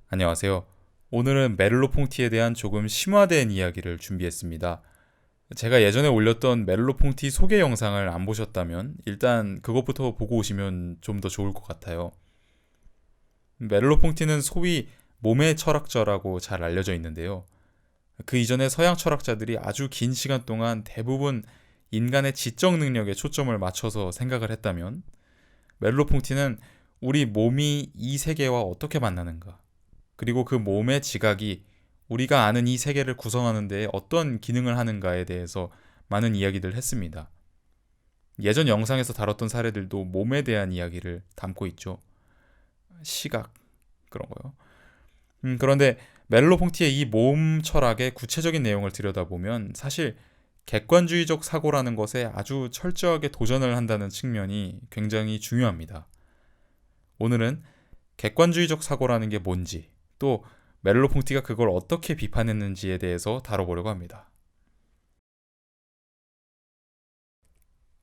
안녕하세요. 오늘은 메를로퐁티에 대한 조금 심화된 이야기를 준비했습니다. 제가 예전에 올렸던 메를로퐁티 소개 영상을 안 보셨다면 일단 그것부터 보고 오시면 좀 더 좋을 것 같아요. 메를로퐁티는 소위 몸의 철학자라고 잘 알려져 있는데요. 그 이전에 서양 철학자들이 아주 긴 시간 동안 대부분 인간의 지적 능력에 초점을 맞춰서 생각을 했다면 메를로퐁티는 우리 몸이 이 세계와 어떻게 만나는가, 그리고 그 몸의 지각이 우리가 아는 이 세계를 구성하는 데 어떤 기능을 하는가에 대해서 많은 이야기를 했습니다. 예전 영상에서 다뤘던 사례들도 몸에 대한 이야기를 담고 있죠. 시각, 그런 거요. 그런데 멜로퐁티의 이 몸 철학의 구체적인 내용을 들여다보면 사실 객관주의적 사고라는 것에 아주 철저하게 도전을 한다는 측면이 굉장히 중요합니다. 오늘은 객관주의적 사고라는 게 뭔지, 또 멜로퐁티가 그걸 어떻게 비판했는지에 대해서 다뤄보려고 합니다.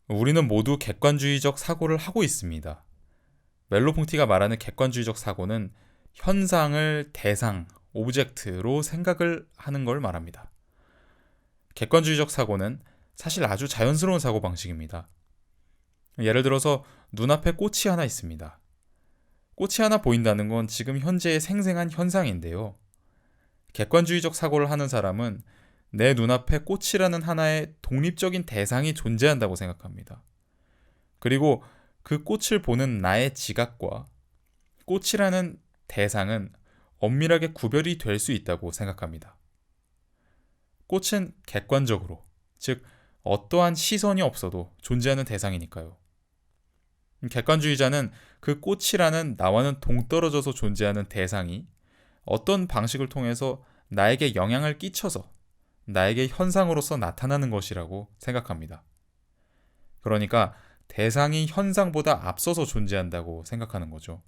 우리는 모두 객관주의적 사고를 하고 있습니다. 멜로퐁티가 말하는 객관주의적 사고는 현상을 대상, 오브젝트로 생각을 하는 걸 말합니다. 객관주의적 사고는 사실 아주 자연스러운 사고방식입니다. 예를 들어서 눈앞에 꽃이 하나 있습니다. 꽃이 하나 보인다는 건 지금 현재의 생생한 현상인데요. 객관주의적 사고를 하는 사람은 내 눈앞에 꽃이라는 하나의 독립적인 대상이 존재한다고 생각합니다. 그리고 그 꽃을 보는 나의 지각과 꽃이라는 대상은 엄밀하게 구별이 될 수 있다고 생각합니다. 꽃은 객관적으로, 즉 어떠한 시선이 없어도 존재하는 대상이니까요. 객관주의자는 그 꽃이라는 나와는 동떨어져서 존재하는 대상이 어떤 방식을 통해서 나에게 영향을 끼쳐서 나에게 현상으로서 나타나는 것이라고 생각합니다. 그러니까 대상이 현상보다 앞서서 존재한다고 생각하는 거죠.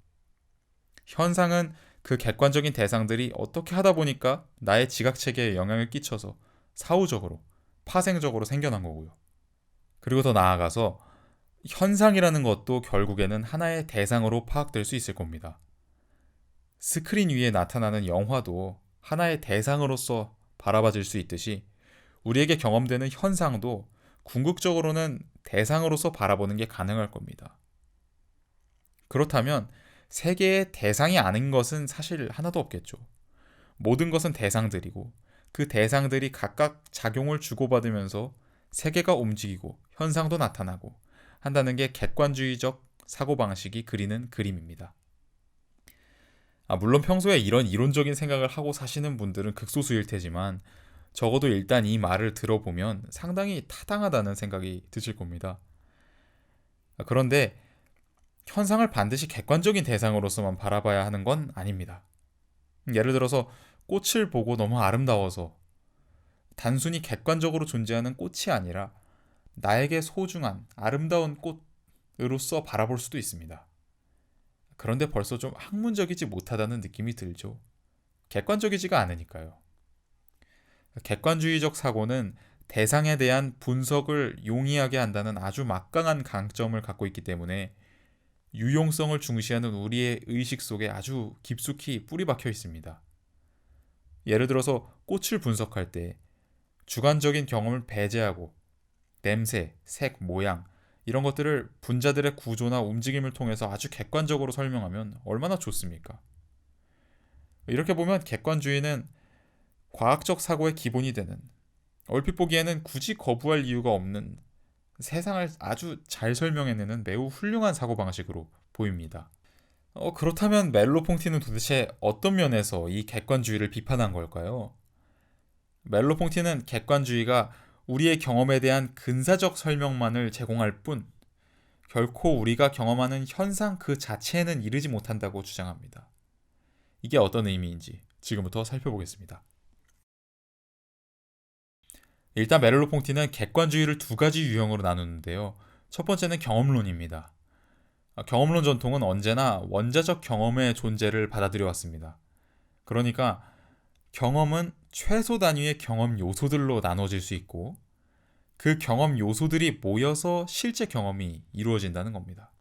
현상은 그 객관적인 대상들이 어떻게 하다 보니까 나의 지각체계에 영향을 끼쳐서 사후적으로, 파생적으로 생겨난 거고요. 그리고 더 나아가서 현상이라는 것도 결국에는 하나의 대상으로 파악될 수 있을 겁니다. 스크린 위에 나타나는 영화도 하나의 대상으로서 바라봐질 수 있듯이 우리에게 경험되는 현상도 궁극적으로는 대상으로서 바라보는 게 가능할 겁니다. 그렇다면 세계의 대상이 아닌 것은 사실 하나도 없겠죠. 모든 것은 대상들이고 그 대상들이 각각 작용을 주고받으면서 세계가 움직이고 현상도 나타나고 한다는 게 객관주의적 사고방식이 그리는 그림입니다. 물론 평소에 이런 이론적인 생각을 하고 사시는 분들은 극소수일 테지만 적어도 일단 이 말을 들어보면 상당히 타당하다는 생각이 드실 겁니다. 그런데 현상을 반드시 객관적인 대상으로서만 바라봐야 하는 건 아닙니다. 예를 들어서 꽃을 보고 너무 아름다워서 단순히 객관적으로 존재하는 꽃이 아니라 나에게 소중한 아름다운 꽃으로서 바라볼 수도 있습니다. 그런데 벌써 좀 학문적이지 못하다는 느낌이 들죠. 객관적이지가 않으니까요. 객관주의적 사고는 대상에 대한 분석을 용이하게 한다는 아주 막강한 강점을 갖고 있기 때문에 유용성을 중시하는 우리의 의식 속에 아주 깊숙이 뿌리 박혀 있습니다. 예를 들어서 꽃을 분석할 때 주관적인 경험을 배제하고 냄새, 색, 모양 이런 것들을 분자들의 구조나 움직임을 통해서 아주 객관적으로 설명하면 얼마나 좋습니까? 이렇게 보면 객관주의는 과학적 사고의 기본이 되는, 얼핏 보기에는 굳이 거부할 이유가 없는, 세상을 아주 잘 설명해내는 매우 훌륭한 사고방식으로 보입니다. 그렇다면 멜로퐁티는 도대체 어떤 면에서 이 객관주의를 비판한 걸까요? 멜로퐁티는 객관주의가 우리의 경험에 대한 근사적 설명만을 제공할 뿐 결코 우리가 경험하는 현상 그 자체에는 이르지 못한다고 주장합니다. 이게 어떤 의미인지 지금부터 살펴보겠습니다. 일단 메를로퐁티는 객관주의를 두 가지 유형으로 나누는데요. 첫 번째는 경험론입니다. 경험론 전통은 언제나 원자적 경험의 존재를 받아들여 왔습니다. 그러니까 경험은 최소 단위의 경험 요소들로 나눠질 수 있고 그 경험 요소들이 모여서 실제 경험이 이루어진다는 겁니다.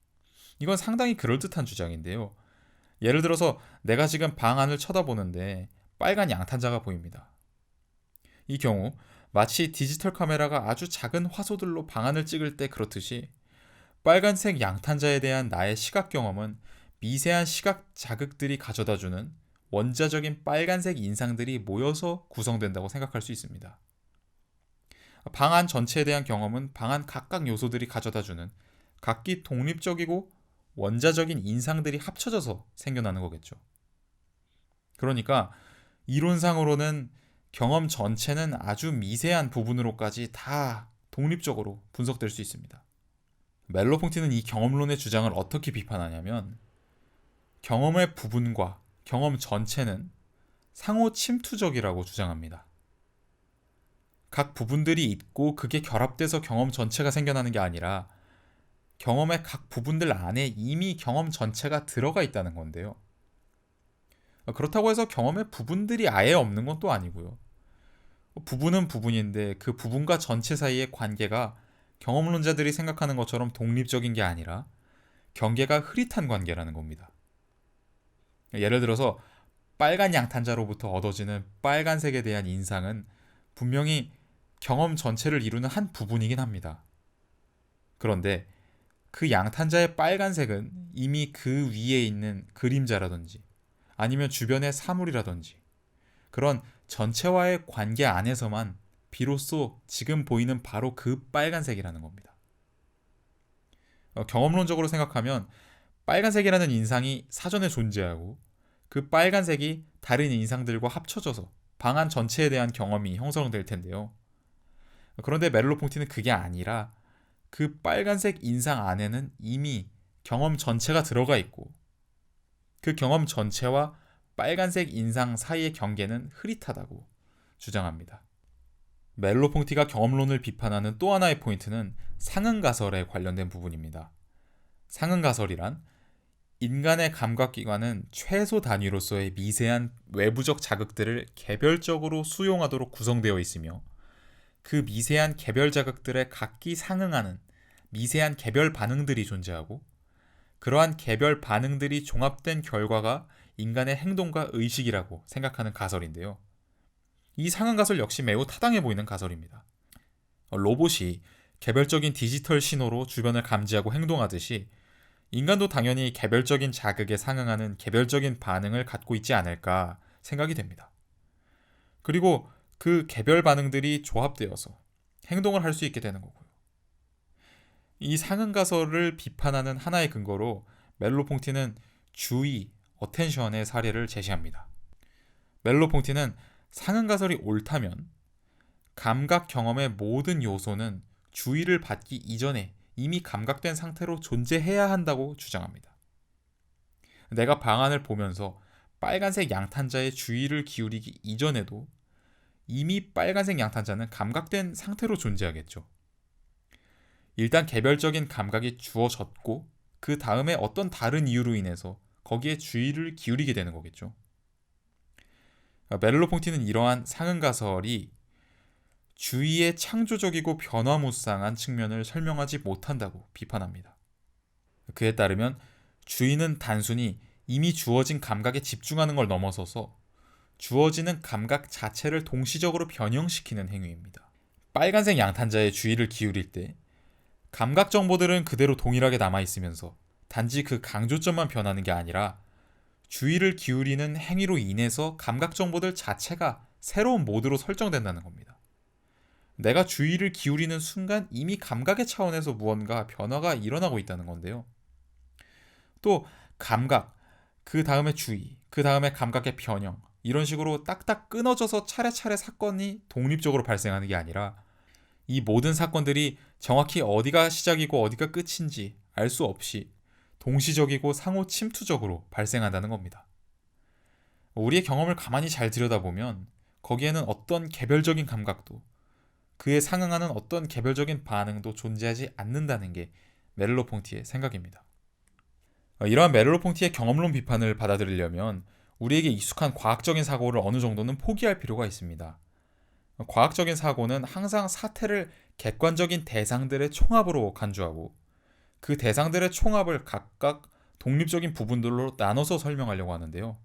이건 상당히 그럴듯한 주장인데요. 예를 들어서 내가 지금 방 안을 쳐다보는데 빨간 양탄자가 보입니다. 이 경우 마치 디지털 카메라가 아주 작은 화소들로 방 안을 찍을 때 그렇듯이 빨간색 양탄자에 대한 나의 시각 경험은 미세한 시각 자극들이 가져다주는 원자적인 빨간색 인상들이 모여서 구성된다고 생각할 수 있습니다. 방 안 전체에 대한 경험은 방 안 각각 요소들이 가져다주는 각기 독립적이고 원자적인 인상들이 합쳐져서 생겨나는 거겠죠. 그러니까 이론상으로는 경험 전체는 아주 미세한 부분으로까지 다 독립적으로 분석될 수 있습니다. 멜로퐁티는 이 경험론의 주장을 어떻게 비판하냐면 경험의 부분과 경험 전체는 상호 침투적이라고 주장합니다. 각 부분들이 있고 그게 결합돼서 경험 전체가 생겨나는 게 아니라 경험의 각 부분들 안에 이미 경험 전체가 들어가 있다는 건데요. 그렇다고 해서 경험의 부분들이 아예 없는 건 또 아니고요. 부분은 부분인데 그 부분과 전체 사이의 관계가 경험론자들이 생각하는 것처럼 독립적인 게 아니라 경계가 흐릿한 관계라는 겁니다. 예를 들어서 빨간 양탄자로부터 얻어지는 빨간색에 대한 인상은 분명히 경험 전체를 이루는 한 부분이긴 합니다. 그런데 그 양탄자의 빨간색은 이미 그 위에 있는 그림자라든지 아니면 주변의 사물이라든지 그런 전체와의 관계 안에서만 비로소 지금 보이는 바로 그 빨간색이라는 겁니다. 경험론적으로 생각하면 빨간색이라는 인상이 사전에 존재하고 그 빨간색이 다른 인상들과 합쳐져서 방 안 전체에 대한 경험이 형성될 텐데요. 그런데 멜로퐁티는 그게 아니라 그 빨간색 인상 안에는 이미 경험 전체가 들어가 있고 그 경험 전체와 빨간색 인상 사이의 경계는 흐릿하다고 주장합니다. 멜로퐁티가 경험론을 비판하는 또 하나의 포인트는 상응가설에 관련된 부분입니다. 상응가설이란 인간의 감각기관은 최소 단위로서의 미세한 외부적 자극들을 개별적으로 수용하도록 구성되어 있으며 그 미세한 개별 자극들에 각기 상응하는 미세한 개별 반응들이 존재하고 그러한 개별 반응들이 종합된 결과가 인간의 행동과 의식이라고 생각하는 가설인데요. 이 상응가설 역시 매우 타당해 보이는 가설입니다. 로봇이 개별적인 디지털 신호로 주변을 감지하고 행동하듯이 인간도 당연히 개별적인 자극에 상응하는 개별적인 반응을 갖고 있지 않을까 생각이 됩니다. 그리고 그 개별 반응들이 조합되어서 행동을 할 수 있게 되는 거고요. 이 상응가설을 비판하는 하나의 근거로 멜로퐁티는 주의, 어텐션의 사례를 제시합니다. 멜로퐁티는 상응가설이 옳다면 감각 경험의 모든 요소는 주의를 받기 이전에 이미 감각된 상태로 존재해야 한다고 주장합니다. 내가 방안을 보면서 빨간색 양탄자에 주의를 기울이기 이전에도 이미 빨간색 양탄자는 감각된 상태로 존재하겠죠. 일단 개별적인 감각이 주어졌고 그 다음에 어떤 다른 이유로 인해서 거기에 주의를 기울이게 되는 거겠죠. 멜로퐁티는 이러한 상응가설이 주의의 창조적이고 변화무쌍한 측면을 설명하지 못한다고 비판합니다. 그에 따르면 주의는 단순히 이미 주어진 감각에 집중하는 걸 넘어서서 주어지는 감각 자체를 동시적으로 변형시키는 행위입니다. 빨간색 양탄자에 주의를 기울일 때 감각 정보들은 그대로 동일하게 남아있으면서 단지 그 강조점만 변하는 게 아니라 주의를 기울이는 행위로 인해서 감각 정보들 자체가 새로운 모드로 설정된다는 겁니다. 내가 주의를 기울이는 순간 이미 감각의 차원에서 무언가 변화가 일어나고 있다는 건데요. 또 감각, 그 다음에 주의, 그 다음에 감각의 변형 이런 식으로 딱딱 끊어져서 차례차례 사건이 독립적으로 발생하는 게 아니라 이 모든 사건들이 정확히 어디가 시작이고 어디가 끝인지 알 수 없이 동시적이고 상호 침투적으로 발생한다는 겁니다. 우리의 경험을 가만히 잘 들여다보면 거기에는 어떤 개별적인 감각도 그에 상응하는 어떤 개별적인 반응도 존재하지 않는다는 게 멜로퐁티의 생각입니다. 이러한 멜로퐁티의 경험론 비판을 받아들이려면 우리에게 익숙한 과학적인 사고를 어느 정도는 포기할 필요가 있습니다. 과학적인 사고는 항상 사태를 객관적인 대상들의 총합으로 간주하고 그 대상들의 총합을 각각 독립적인 부분들로 나눠서 설명하려고 하는데요.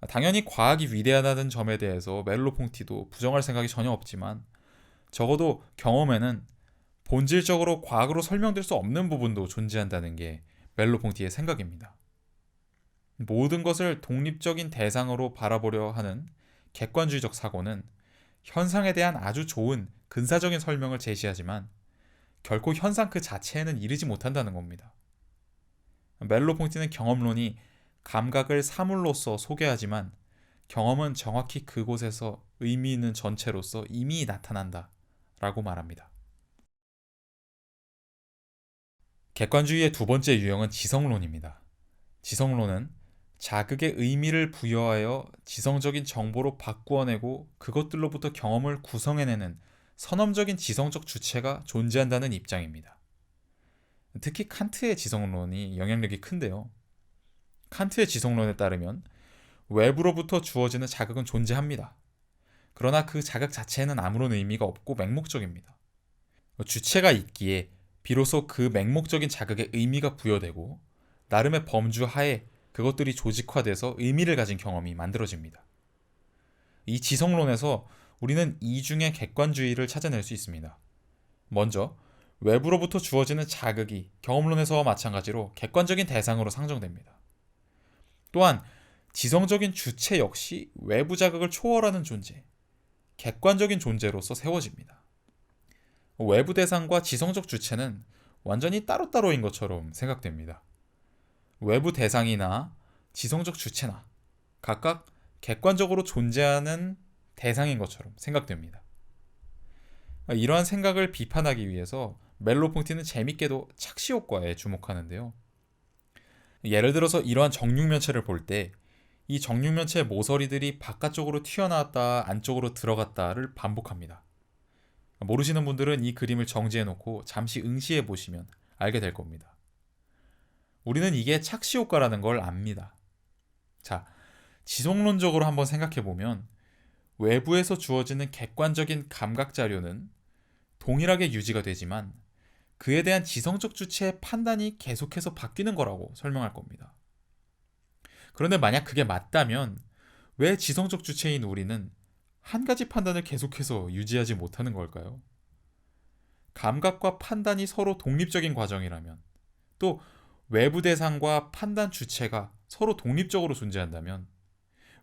당연히 과학이 위대하다는 점에 대해서 멜로퐁티도 부정할 생각이 전혀 없지만 적어도 경험에는 본질적으로 과학으로 설명될 수 없는 부분도 존재한다는 게 멜로퐁티의 생각입니다. 모든 것을 독립적인 대상으로 바라보려 하는 객관주의적 사고는 현상에 대한 아주 좋은 근사적인 설명을 제시하지만 결코 현상 그 자체에는 이르지 못한다는 겁니다. 멜로퐁티는 경험론이 감각을 사물로서 소개하지만 경험은 정확히 그곳에서 의미 있는 전체로서 이미 나타난다 라고 말합니다. 객관주의의 두 번째 유형은 지성론입니다. 지성론은 자극의 의미를 부여하여 지성적인 정보로 바꾸어내고 그것들로부터 경험을 구성해내는 선험적인 지성적 주체가 존재한다는 입장입니다. 특히 칸트의 지성론이 영향력이 큰데요. 칸트의 지성론에 따르면 외부로부터 주어지는 자극은 존재합니다. 그러나 그 자극 자체에는 아무런 의미가 없고 맹목적입니다. 주체가 있기에 비로소 그 맹목적인 자극에 의미가 부여되고 나름의 범주 하에 그것들이 조직화돼서 의미를 가진 경험이 만들어집니다. 이 지성론에서 우리는 이중의 객관주의를 찾아낼 수 있습니다. 먼저 외부로부터 주어지는 자극이 경험론에서와 마찬가지로 객관적인 대상으로 상정됩니다. 또한 지성적인 주체 역시 외부 자극을 초월하는 존재, 객관적인 존재로서 세워집니다. 외부 대상과 지성적 주체는 완전히 따로따로인 것처럼 생각됩니다. 외부 대상이나 지성적 주체나 각각 객관적으로 존재하는 대상인 것처럼 생각됩니다. 이러한 생각을 비판하기 위해서 멜로퐁티는 재밌게도 착시 효과에 주목하는데요. 예를 들어서 이러한 정육면체를 볼 때 이 정육면체의 모서리들이 바깥쪽으로 튀어나왔다 안쪽으로 들어갔다를 반복합니다. 모르시는 분들은 이 그림을 정지해 놓고 잠시 응시해 보시면 알게 될 겁니다. 우리는 이게 착시 효과라는 걸 압니다. 자, 지성론적으로 한번 생각해 보면 외부에서 주어지는 객관적인 감각 자료는 동일하게 유지가 되지만 그에 대한 지성적 주체의 판단이 계속해서 바뀌는 거라고 설명할 겁니다. 그런데 만약 그게 맞다면 왜 지성적 주체인 우리는 한 가지 판단을 계속해서 유지하지 못하는 걸까요? 감각과 판단이 서로 독립적인 과정이라면, 또 외부 대상과 판단 주체가 서로 독립적으로 존재한다면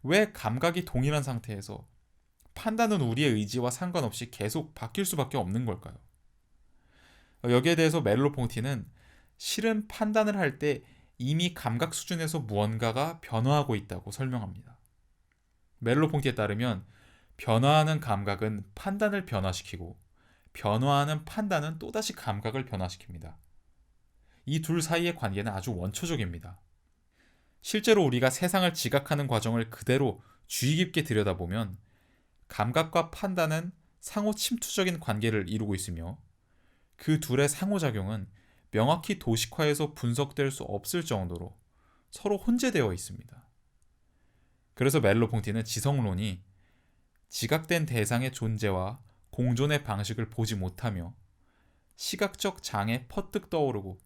왜 감각이 동일한 상태에서 판단은 우리의 의지와 상관없이 계속 바뀔 수밖에 없는 걸까요? 여기에 대해서 멜로퐁티는 실은 판단을 할 때 이미 감각 수준에서 무언가가 변화하고 있다고 설명합니다. 멜로퐁티에 따르면 변화하는 감각은 판단을 변화시키고 변화하는 판단은 또다시 감각을 변화시킵니다. 이 둘 사이의 관계는 아주 원초적입니다. 실제로 우리가 세상을 지각하는 과정을 그대로 주의 깊게 들여다보면 감각과 판단은 상호 침투적인 관계를 이루고 있으며 그 둘의 상호작용은 명확히 도식화해서 분석될 수 없을 정도로 서로 혼재되어 있습니다. 그래서 멜로퐁티는 지성론이 지각된 대상의 존재와 공존의 방식을 보지 못하며 시각적 장에 퍼뜩 떠오르고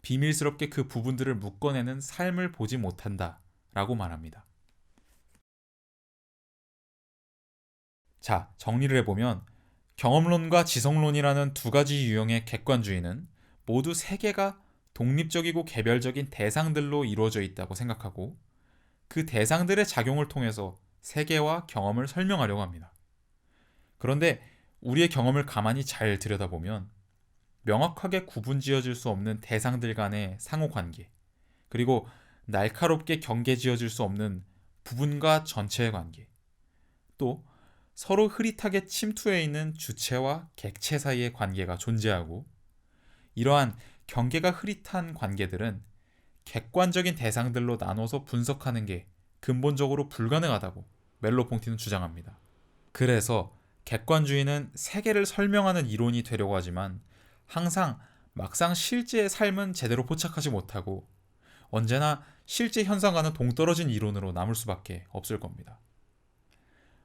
비밀스럽게 그 부분들을 묶어내는 삶을 보지 못한다 라고 말합니다. 자, 정리를 해보면 경험론과 지성론이라는 두 가지 유형의 객관주의는 모두 세계가 독립적이고 개별적인 대상들로 이루어져 있다고 생각하고 그 대상들의 작용을 통해서 세계와 경험을 설명하려고 합니다. 그런데 우리의 경험을 가만히 잘 들여다보면 명확하게 구분지어질 수 없는 대상들 간의 상호관계, 그리고 날카롭게 경계지어질 수 없는 부분과 전체의 관계, 또 서로 흐릿하게 침투해 있는 주체와 객체 사이의 관계가 존재하고 이러한 경계가 흐릿한 관계들은 객관적인 대상들로 나눠서 분석하는 게 근본적으로 불가능하다고 멜로퐁티는 주장합니다. 그래서 객관주의는 세계를 설명하는 이론이 되려고 하지만 항상 막상 실제의 삶은 제대로 포착하지 못하고 언제나 실제 현상과는 동떨어진 이론으로 남을 수밖에 없을 겁니다.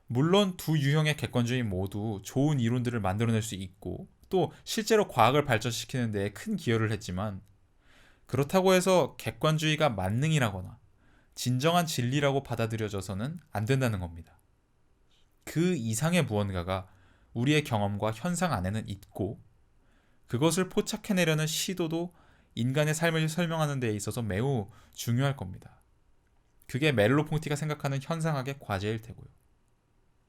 물론 두 유형의 객관주의 모두 좋은 이론들을 만들어낼 수 있고 또 실제로 과학을 발전시키는 데 큰 기여를 했지만 그렇다고 해서 객관주의가 만능이라거나 진정한 진리라고 받아들여져서는 안 된다는 겁니다. 그 이상의 무언가가 우리의 경험과 현상 안에는 있고 그것을 포착해내려는 시도도 인간의 삶을 설명하는 데 있어서 매우 중요할 겁니다. 그게 멜로퐁티가 생각하는 현상학의 과제일 테고요.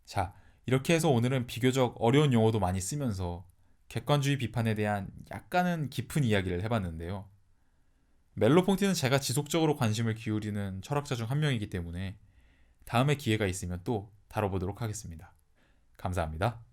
자, 이렇게 해서 오늘은 비교적 어려운 용어도 많이 쓰면서 객관주의 비판에 대한 약간은 깊은 이야기를 해봤는데요. 멜로퐁티는 제가 지속적으로 관심을 기울이는 철학자 중 한 명이기 때문에 다음에 기회가 있으면 또 다뤄보도록 하겠습니다. 감사합니다.